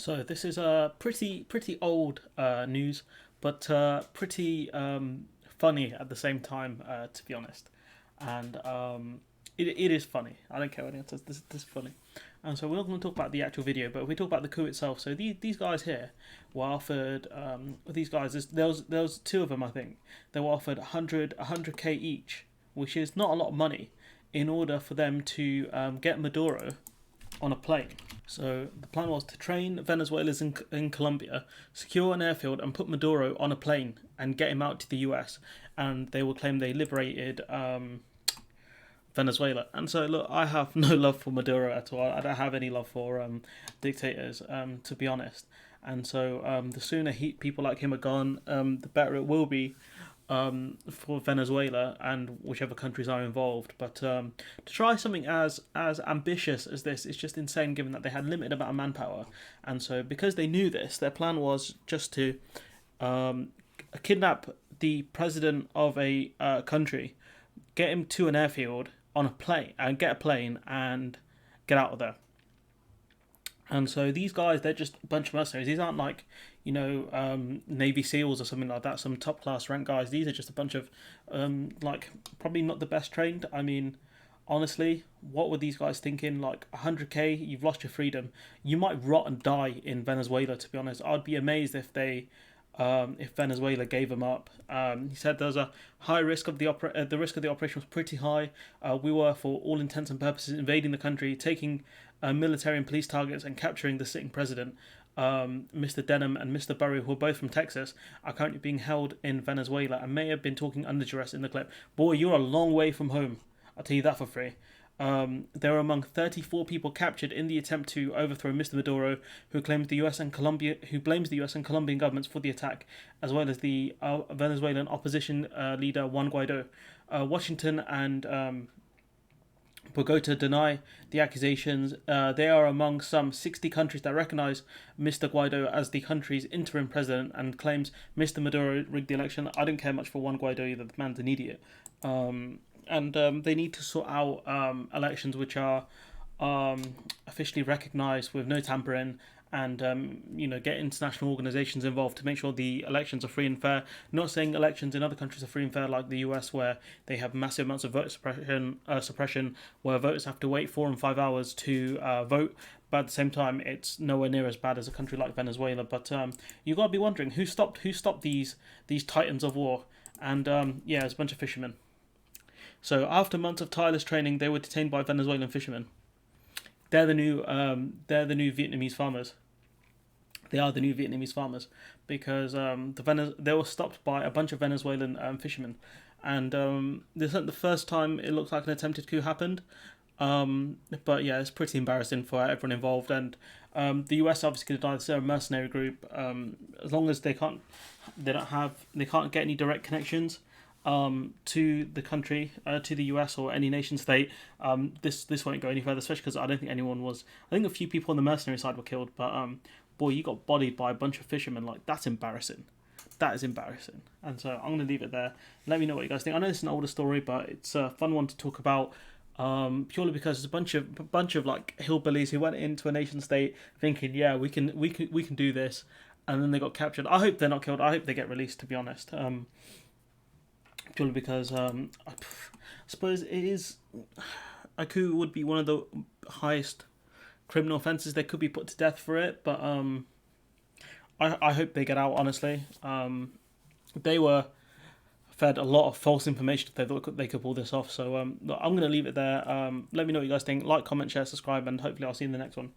So this is pretty old news, but pretty funny at the same time, to be honest. And it is funny. I don't care what anyone says. This is funny. And so we're not going to talk about the actual video, but we talk about the coup itself. So these guys here were offered these guys. There was two of them, I think. They were offered 100K each, which is not a lot of money, in order for them to get Maduro on a plane. So the plan was to train Venezuelans in Colombia, secure an airfield, and put Maduro on a plane and get him out to the US. And they will claim they liberated Venezuela. And so, look, I have no love for Maduro at all. I don't have any love for dictators, to be honest. And so, the sooner people like him are gone, the better it will be for Venezuela and whichever countries are involved. But to try something as ambitious as this is just insane, given that they had limited amount of manpower. And so, because they knew this, their plan was just to kidnap the president of a country, get him to an airfield on a plane, and get a plane and get out of there. And so these guys, they're just a bunch of mercenaries. These aren't like, Navy SEALs or something like that, some top class rank guys. These are just a bunch of, probably not the best trained. I mean, honestly, what were these guys thinking? Like 100K, you've lost your freedom. You might rot and die in Venezuela, to be honest. I'd be amazed if Venezuela gave them up. He said there's a high risk of the risk of the operation was pretty high. We were, for all intents and purposes, invading the country, taking military and police targets, and capturing the sitting president. Mr. Denham and Mr. Burrow, who are both from Texas, are currently being held in Venezuela and may have been talking under duress in the clip. Boy, you're a long way from home. I'll tell you that for free. They were among 34 people captured in the attempt to overthrow Mr. Maduro, who blames the U.S. and Colombian governments for the attack, as well as the Venezuelan opposition leader Juan Guaido. Washington and Bogota deny the accusations. They are among some 60 countries that recognize Mr. Guaido as the country's interim president and claims Mr. Maduro rigged the election. I don't care much for Juan Guaido either. The man's an idiot. And they need to sort out elections which are officially recognised with no tampering, and get international organisations involved to make sure the elections are free and fair. Not saying elections in other countries are free and fair, like the US, where they have massive amounts of vote suppression, where voters have to wait 4 and 5 hours to vote. But at the same time, it's nowhere near as bad as a country like Venezuela. But you got to be wondering who stopped these titans of war, and it's a bunch of fishermen. So after months of tireless training, they were detained by Venezuelan fishermen. They're the new Vietnamese farmers. They are the new Vietnamese farmers, because they were stopped by a bunch of Venezuelan fishermen, and this isn't the first time it looks like an attempted coup happened. But yeah, it's pretty embarrassing for everyone involved, and the US obviously denied they're a mercenary group. As long as they can't get any direct connections to the country, to the US or any nation state, this won't go any further, especially because I don't think anyone was. I think a few people on the mercenary side were killed, but boy, you got bodied by a bunch of fishermen. Like, that's embarrassing. That is embarrassing. And so I'm going to leave it there. Let me know what you guys think. I know it's an older story, but it's a fun one to talk about. Purely because it's a bunch of like hillbillies who went into a nation state thinking, yeah, we can do this, and then they got captured. I hope they're not killed. I hope they get released, to be honest. Purely because I suppose it is, a coup would be one of the highest criminal offences. They could be put to death for it, but I hope they get out, honestly. They were fed a lot of false information if they thought they could pull this off. So I'm going to leave it there. Let me know what you guys think. Like, comment, share, subscribe, and hopefully I'll see you in the next one.